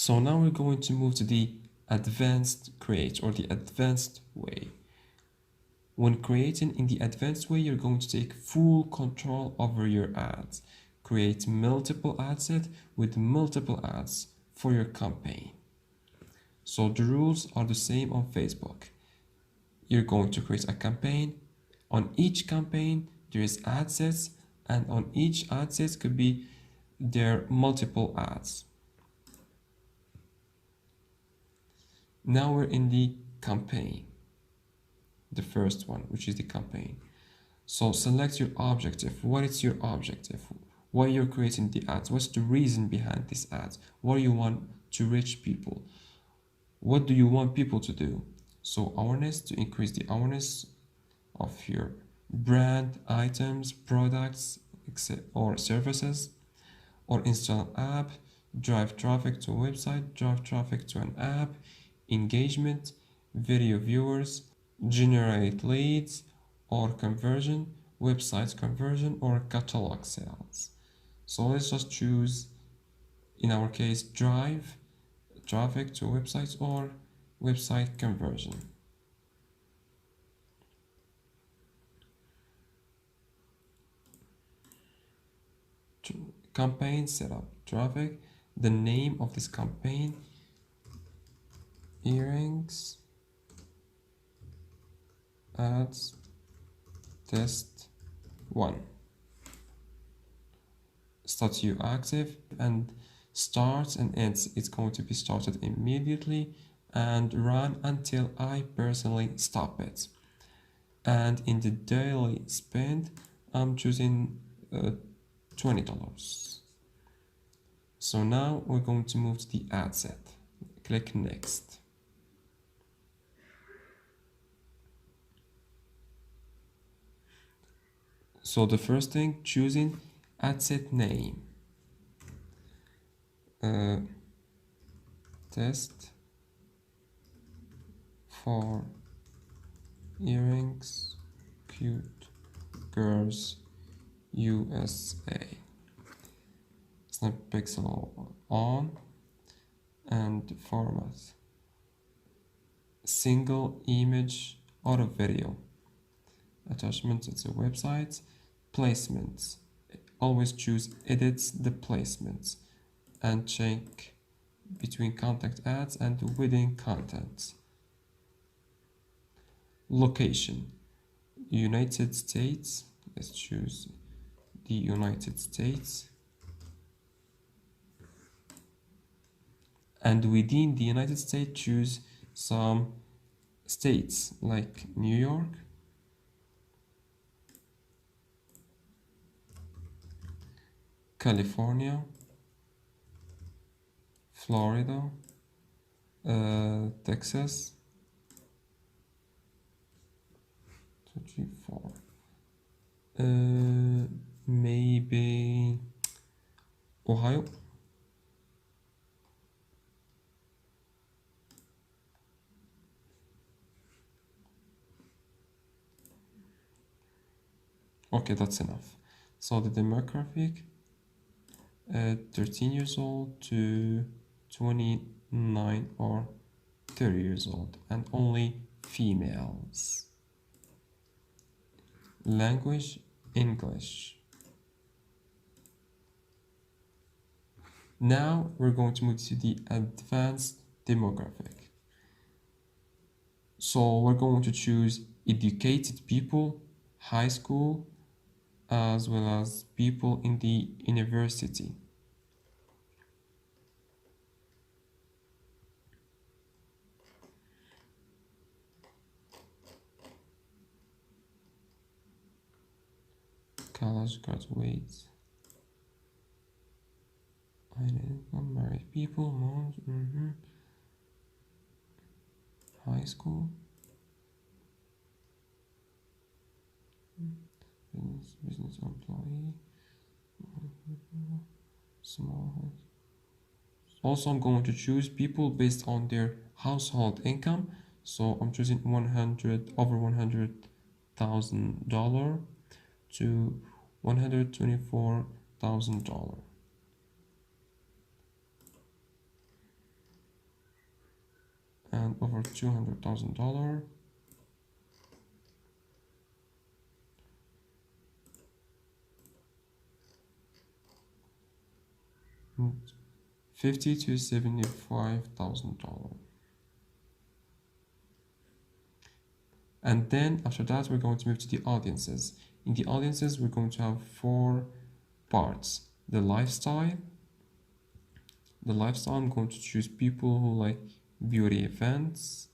So now we're going to move to the advanced create, or the advanced way. When creating in the advanced way, you're going to take full control over your ads. Create multiple ad sets with multiple ads for your campaign. So the rules are the same on Facebook. You're going to create a campaign. On each campaign, there is ad sets, and on each ad set could be there multiple ads. Now we're in the campaign, the first one, which is the campaign. So select your objective. What is your objective? Why you're creating the ads? What's the reason behind these ads? What do you want to reach people? What do you want people to do? So awareness, to increase the awareness of your brand, items, products, or services, or install an app, drive traffic to a website, drive traffic to an app, engagement, video viewers, generate leads, or conversion, website conversion, or catalog sales. So let's just choose, in our case, drive traffic to websites or website conversion. Campaign setup, traffic, the name of this campaign, earrings ads test 1. Statue active, and starts and ends. It's going to be started immediately and run until I personally stop it. And in the daily spend, I'm choosing $20. So now we're going to move to the ad set. Click next. So the first thing, choosing ad set name. Test for earrings, cute girls, USA. Snap pixel on, and format. Single image or a video. Attachment, it's a website. Placements. Always choose edit the placements and check between contact ads and within content. Location, United States. Let's choose the United States. And within the United States, choose some states like New York, California, Florida, Texas, 2, 3, 4. Maybe Ohio. Okay, that's enough. So the demographic, 13 years old to 29 or 30 years old, and only females. Language, English. Now we're going to move to the advanced demographic. So we're going to choose educated people, high school, as well as people in the university. College graduates, married people, moms, high school, business employee, small. Also, I'm going to choose people based on their household income. So I'm choosing over $100,000 to $124,000. and over $200,000. 50 to $75,000. And then after that, we're going to move to the audiences. In the audiences, we're going to have 4 parts. The lifestyle. The lifestyle, I'm going to choose people who like beauty events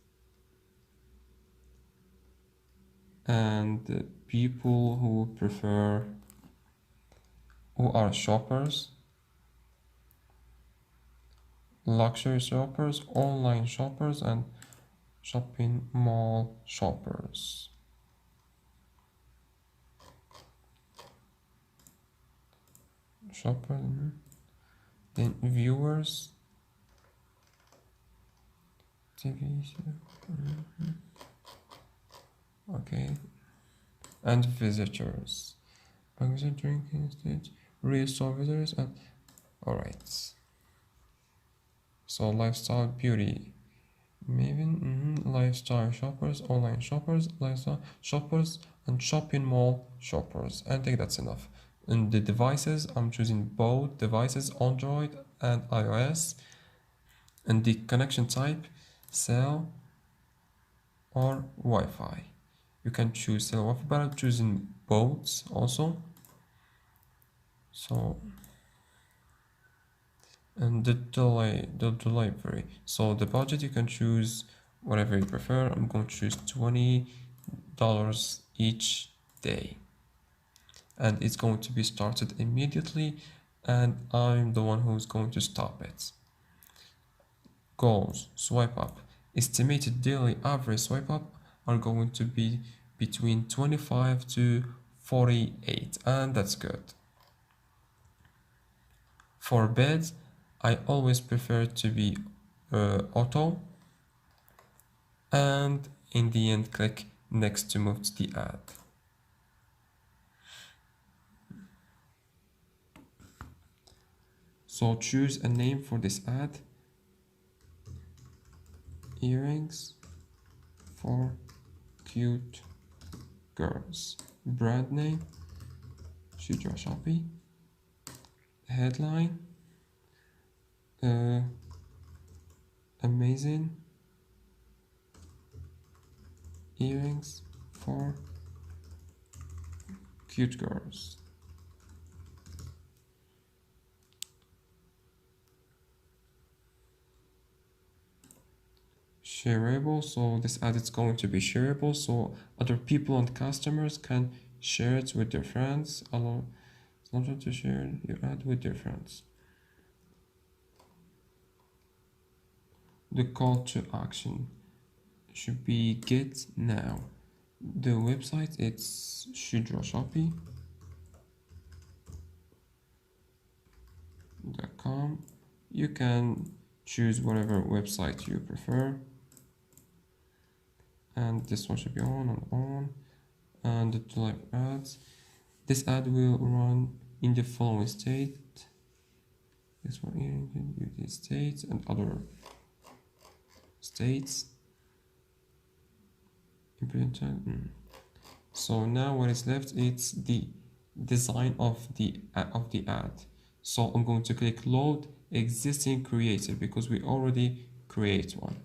and people who are shoppers, luxury shoppers, online shoppers, and shopping mall shoppers. Then viewers, TV, okay, and visitors. Drinking stage, real store visitors, and all right. So lifestyle, beauty, maybe lifestyle shoppers, online shoppers, lifestyle shoppers, and shopping mall shoppers. I think that's enough. In the devices, I'm choosing both devices, Android and iOS. And the connection type, cell or Wi-Fi. You can choose cell or Wi-Fi, but I'm choosing both also. So, and the delivery. So the budget, you can choose whatever you prefer. I'm going to choose $20 each day. And it's going to be started immediately, and I'm the one who's going to stop it. Goals, swipe up. Estimated daily average swipe up are going to be between 25 to 48, and that's good. For beds, I always prefer to be auto, and in the end click next to move to the ad. So choose a name for this ad. Earrings for cute girls. Brand name, Shidra Shopee. Headline, amazing earrings for cute girls. Shareable, so this ad is going to be shareable, so other people and customers can share it with their friends. Allow someone to share your ad with their friends. The call to action should be get now. The website, it's shidrashopee.com. You can choose whatever website you prefer. And this one should be on and on. And the live ads. This ad will run in the following state. This one in the United States and other states. So now what is left, it's the design of the ad. So I'm going to click load existing created because we already create one.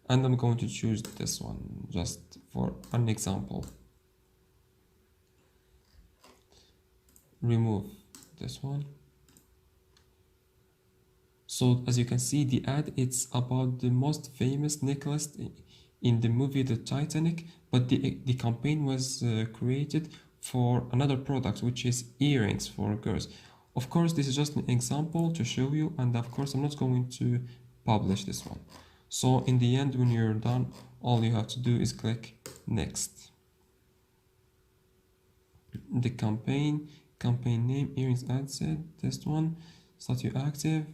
And I'm going to choose this one just for an example. Remove this one. So as you can see, the ad, it's about the most famous necklace in the movie The Titanic, but the campaign was created for another product, which is earrings for girls. Of course, this is just an example to show you, and of course I'm not going to publish this one. So in the end, when you're done, all you have to do is click next. The campaign name, earrings ad set, test one, statue active,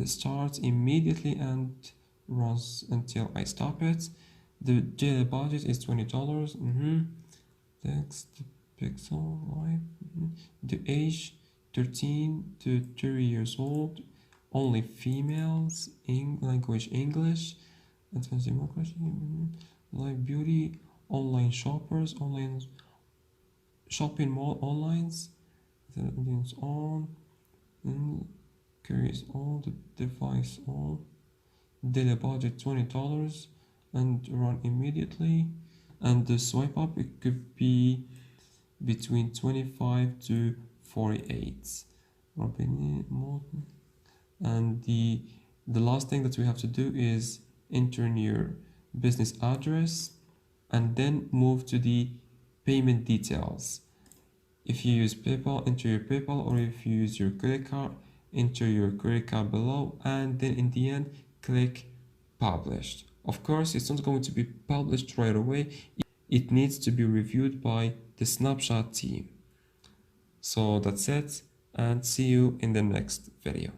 starts immediately and runs until I stop it. The daily budget is $20. Text pixel live. The age 13 to 30 years old, only females, language English, advanced democracy, live beauty, online shoppers, online shopping mall online, the audience on, carries all the device on, daily budget $20 and run immediately, and the swipe up it could be between 25 to 48. And the last thing that we have to do is enter in your business address and then move to the payment details. If you use PayPal, enter your PayPal, or if you use your credit card, enter your credit card below, and then in the end click published. Of course, it's not going to be published right away. It needs to be reviewed by the snapshot team. So that's it, and see you in the next video.